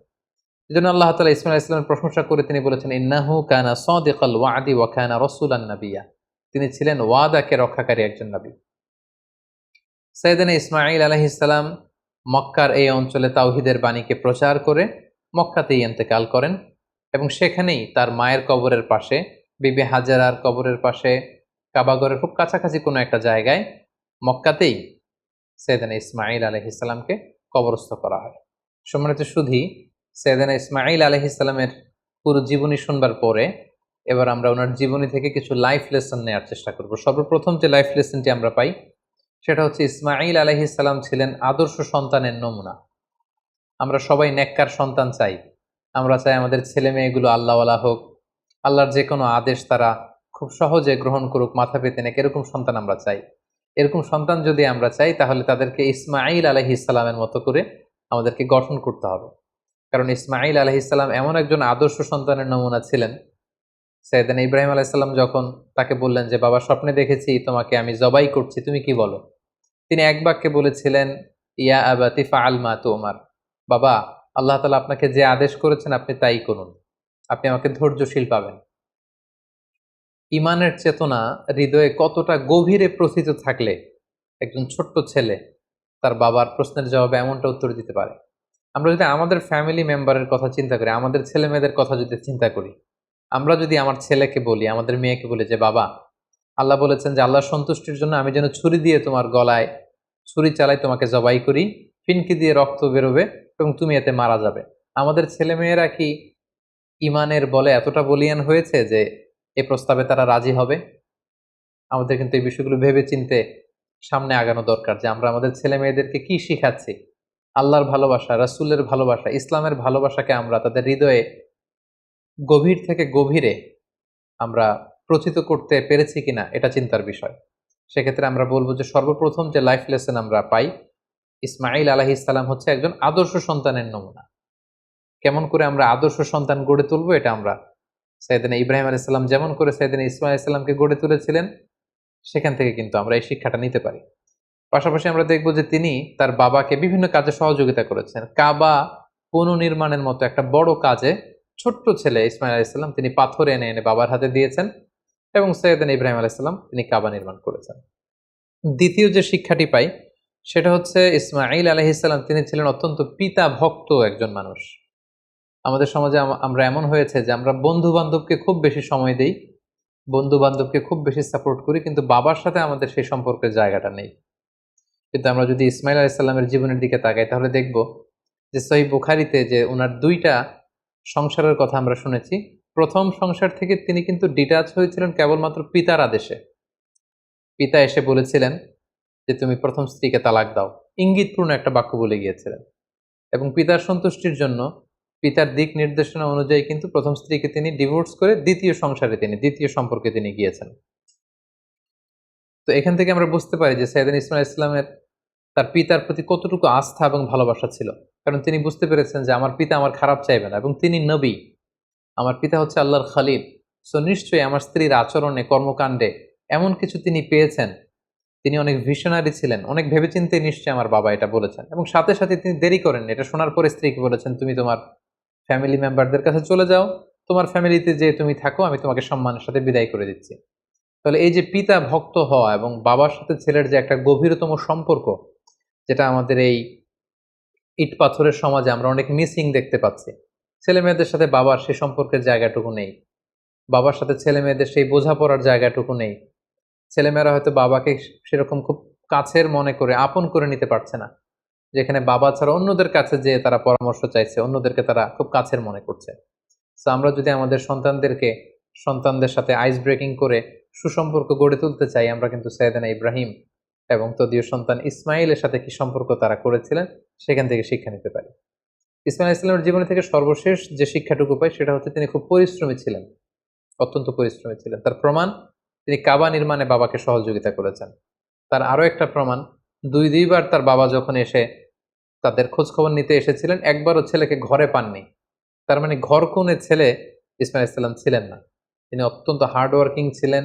এজন্য আল্লাহ তাআলা ইসমাঈল আলাইহিস সালামের প্রশংসা করে তিনি বলেছেন, ইন্নাহু কানা সাদিকাল ওয়াদি ওয়া কানা রাসূলান নাবিয়্যা। তিনি ছিলেন ওয়াদাকে রক্ষাকারী একজন নবী। সাইয়েদনা ইসমাঈল আলাইহিস সালাম মক্কার এই অঞ্চলে তাওহীদের বাণীকে প্রচার করে মক্কাতেই ইন্তেকাল করেন এবং সেখানেই তার মায়ের কবরের পাশে, বিবি হাজেরার কবরের পাশে, কাবাগরের খুব কাছাকাছি কোনো একটা জায়গায় মক্কাতেই সাইয়েদনা ইসমাঈল আলাইহিস সালামকে কবরস্থ করা হয়। সম্মানিত সুধী, সাইয়েদনা ইসমাঈল আলাইহিস সালামের পুরো জীবনী শুনবার পরে এবার আমরা ওনার জীবনী থেকে কিছু লাইফ লেসন নেওয়ার চেষ্টা করব। সর্বপ্রথম যে লাইফ লেসনটি আমরা পাই সেটা হচ্ছে ইসমাঈল আলাইহিস সালাম ছিলেন আদর্শ সন্তানের নমুনা। আমরা সবাই নেককার সন্তান চাই। আমরা চাই আমাদের ছেলে মেয়েগুলো আল্লাহওয়ালা হোক, আল্লাহর যে কোনো আদেশ তারা খুব সহজে গ্রহণ করুক, মাথা পেতে নেক, এরকম সন্তান আমরা চাই। এরকম সন্তান যদি আমরা চাই তাহলে তাদেরকে ইসমাঈল আলাইহিস সালামের মতো করে আমাদেরকে গঠন করতে হবে। কারণ ইসমাঈল আলাইহিস সালাম এমন একজন আদর্শ সন্তানের নমুনা ছিলেন। সাইয়েদনা ইব্রাহিম আলাইহিস সালাম যখন তাকে বললেন যে বাবা স্বপ্নে দেখেছি তোমাকে আমি জবাই করছি, তুমি কি বলো? তিনি এক বাক্যে বলেছিলেন, ইয়া আবাতি ফাআল মা তুমার। বাবা, আল্লাহ তাআলা আপনাকে যে আদেশ করেছেন আপনি তাই করুন, আপনি আমাকে ধৈর্যশীল পাবেন। ইমানের চেতনা হৃদয়ে কতটা গভীরে প্রথিত থাকলে একজন ছোট্ট ছেলে তার বাবার প্রশ্নের জবাবে এমনটা উত্তর দিতে পারে। আমরা যদি আমাদের ফ্যামিলি মেম্বারের কথা চিন্তা করি, আমাদের ছেলে মেয়েদের কথা যদি চিন্তা করি, আমরা যদি আমার ছেলেকে বলি, আমাদের মেয়েকে বলি যে বাবা, আল্লাহ বলেছেন যে আল্লাহর সন্তুষ্টির জন্য আমি যেন ছুরি দিয়ে তোমার গলায় ছুরি চালাই, তোমাকে জবাই করি, ফিনকি দিয়ে রক্ত বেরোবে এবং তুমি এতে মারা যাবে। আমাদের ছেলে মেয়েরা কি ইমানের বলে এতটা বলিয়ান হয়েছে যে এই প্রস্তাবে তারা রাজি হবে? আমাদের কিন্তু এই বিষয়গুলো ভেবে চিনতে সামনে আগানো দরকার যে আমরা আমাদের ছেলে মেয়েদেরকে কি শিখাচ্ছি। আল্লাহর ভালোবাসা, রাসূলের ভালোবাসা, ইসলামের ভালোবাসাকে আমরা তাদের হৃদয়ে গভীর থেকে গভীরে আমরা প্রচিত করতে পেরেছি কিনা এটা চিন্তার বিষয়। সেক্ষেত্রে আমরা বলবো যে সর্বপ্রথম যে লাইফ লেসন আমরা পাই, ইসমাঈল আলাইহিস সালাম হচ্ছে একজন আদর্শ সন্তানের নমুনা। কেমন করে আমরা আদর্শ সন্তান গড়ে তুলবো এটা আমরা সাইয়েদনা ইব্রাহিম আলাইহিস সালাম যেমন করে সাইয়েদনা ইসমাঈল আলাইহিস সালামকে গড়ে তুলেছিলেন সেখান থেকে কিন্তু আমরা এই শিক্ষাটা নিতে পারি। পাশাপাশি আমরা দেখব যে তিনি তার বাবাকে বিভিন্ন কাজে সহযোগিতা করেছেন। কাবা পুনর্নির্মাণের মতো একটা বড় কাজে ছোট্ট ছেলে ইসমাঈল আলাইহিস সালাম তিনি পাথর এনে এনে বাবার হাতে দিয়েছেন এবং সাইয়েদনা ইব্রাহিম আলাইহিস সালাম তিনি কাবা নির্মাণ করেছেন। দ্বিতীয় যে শিক্ষাটি পাই সেটা হচ্ছে ইসমাঈল আলাইহিস সালাম তিনি ছিলেন অত্যন্ত পিতা ভক্ত একজন মানুষ। আমাদের সমাজে আমরা এমন হয়েছে যে আমরা বন্ধু-বান্ধবকে খুব বেশি সময় দেই, বন্ধু-বান্ধবকে খুব বেশি সাপোর্ট করি, কিন্তু বাবার সাথে আমাদের সেই সম্পর্কের জায়গাটা নেই। কিন্তু আমরা যদি ইসমাঈল আলাইহিস সালামের জীবনের দিকে তাকাই তাহলে দেখব যে সহিহ বুখারীতে যে উনার ২ টা সংসারের কথা আমরা শুনেছি। প্রথম সংসার থেকে তিনি কিন্তু ডিটাচ হয়েছিলেন কেবলমাত্র পিতার আদেশে। পিতা এসে বলেছিলেন যে তুমি প্রথম স্ত্রীকে তালাক দাও, ইঙ্গিতপূর্ণ একটা বাক্য বলে গিয়েছিলেন এবং পিতার সন্তুষ্টির জন্য পিতার দিক নির্দেশনা অনুযায়ী কিন্তু প্রথম স্ত্রীকে তিনি ডিভোর্স করে দ্বিতীয় সংসারে দ্বিতীয় সম্পর্কে তিনি গিয়েছেন। তো এখান থেকে আমরা বুঝতে পারি যে সাইয়েদনা ইসমাঈল আলাইহিস সালামের তার পিতার প্রতি কতটুকু আস্থা এবং ভালোবাসা ছিল। কারণ তিনি বুঝতে পেরেছেন যে আমার পিতা আমার খারাপ চাইবে না এবং তিনি নবী, আমার পিতা হচ্ছে আল্লাহর খলিল। সো নিশ্চয়ই আমার স্ত্রীর আচরণে, কর্মকাণ্ডে এমন কিছু তিনি পেয়েছেন। তিনি অনেক ভিশনারি ছিলেন, অনেক ভেবেচিন্তে নিশ্চয়ই আমার বাবা এটা বলেছেন এবং সাথে সাথে তিনি দেরি করেন। এটা শোনার পরে স্ত্রীকে বলেছেন তুমি তোমার ফ্যামিলি মেম্বারদের কাছে চলে যাও, তোমার ফ্যামিলিতে যে তুমি থাকো, আমি তোমাকে সম্মানের সাথে বিদায় করে দিচ্ছি। তাহলে এই যে পিতা ভক্ত হওয়া এবং বাবার সাথে ছেলের যে একটা গভীরতম সম্পর্ক, যেটা আমাদের এই ইট পাথরের সমাজে আমরা অনেক মিসিং দেখতে পাচ্ছি। ছেলে মেয়েদের সাথে বাবার সেই সম্পর্কের জায়গাটুকু নেই, বাবার সাথে ছেলে মেয়েদের সেই বোঝাপড়ার জায়গাটুকু নেই। ছেলেমেয়েরা হয়তো বাবাকে সেরকম খুব কাছের মনে করে আপন করে নিতে পারছে না, যেখানে বাবা ছাড়া অন্যদের কাছে যে তারা পরামর্শ চাইছে, অন্যদেরকে তারা খুব কাছের মনে করছে। তো আমরা যদি আমাদের সন্তানদের সাথে আইস ব্রেকিং করে সুসম্পর্ক গড়ে তুলতে চাই, আমরা কিন্তু সাইয়েদনা ইব্রাহিম এবং তদীয় সন্তান ইসমাইলের সাথে কি সম্পর্ক তারা করেছিলেন সেখান থেকে শিক্ষা নিতে পারি। ইসমাইল ইসলামের জীবনে থেকে সর্বশেষ যে শিক্ষাটুকু পাই সেটা হচ্ছে তিনি খুব পরিশ্রমী ছিলেন, অত্যন্ত পরিশ্রমী ছিলেন। তার প্রমাণ, তিনি কাবা নির্মাণে বাবাকে সহযোগিতা করেছেন। তার আরো একটা প্রমাণ, দুইবার তার বাবা যখন এসে তাদের খোঁজ খবর নিতে এসেছিলেন, একবারও ছেলেকে ঘরে পাননি। তার মানে ঘর কোণে ছেলে ইসমাইল ইসলাম ছিলেন না। তিনি অত্যন্ত হার্ডওয়ার্কিং ছিলেন,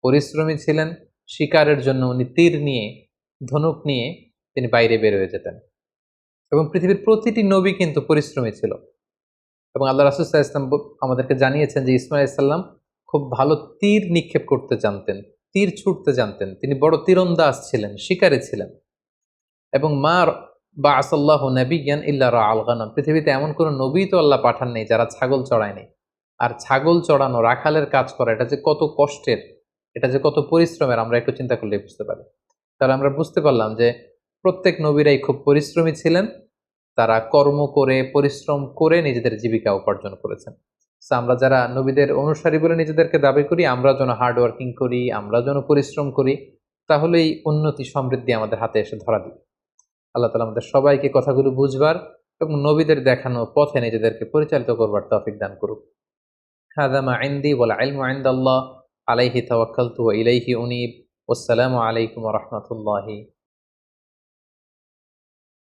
পরিশ্রমী ছিলেন। শিকারের জন্য উনি তীর নিয়ে, ধনুক নিয়ে তিনি বাইরে বের হয়ে যেতেন। এবং পৃথিবীর প্রতিটি নবী কিন্তু পরিশ্রমী ছিল। এবং আল্লাহ রাসূল সাল্লাল্লাহু আলাইহি ওয়াসাল্লাম আমাদেরকে জানিয়েছেন যে ইসমাইল ইসলাম খুব ভালো তীর নিক্ষেপ করতে জানতেন, তীর ছুটতে জানতেন। তিনি বড় তীরন্দাজ ছিলেন, শিকারী ছিলেন। এবং বাআসাল্লাহু নাবিয়্যান ইল্লা রাআল গানাম, পৃথিবীতে এমন কোন নবী তো আল্লাহ পাঠান নাই যারা ছাগল চড়ায়নি। আর ছাগল চড়ানো, রাখালের কাজ করা, এটা যে কত কষ্টের, এটা যে কত পরিশ্রমের, আমরা একটু চিন্তা করলেই বুঝতে পারি। তাহলে আমরা বুঝতে পারলাম যে প্রত্যেক নবীরাই খুব পরিশ্রমী ছিলেন। তারা কর্ম করে, পরিশ্রম করে নিজেদের জীবিকা উপার্জন করেছেন। So, আমরা যারা নবীদের অনুসারী বলে নিজেদেরকে দাবি করি, আমরা যেন হার্ড ওয়ার্কিং করি, আমরা যেন পরিশ্রম করি, তাহলেই উন্নতি সমৃদ্ধি আমাদের হাতে এসে ধরা দিবে। আল্লাহ তাআলা আমাদের সবাইকে কথাগুলো বুঝবার এবং নবীদের দেখানো পথে নিজেদেরকে পরিচালিত করবার তৌফিক দান করুক। হাযা মা ইনদি ওয়াল ইলমু ইনদাল্লাহ আলাইহি তাওয়াক্কালতু ওয়া ইলাইহি উনীব। ওয়াসসালামু আলাইকুম ওয়া রাহমাতুল্লাহি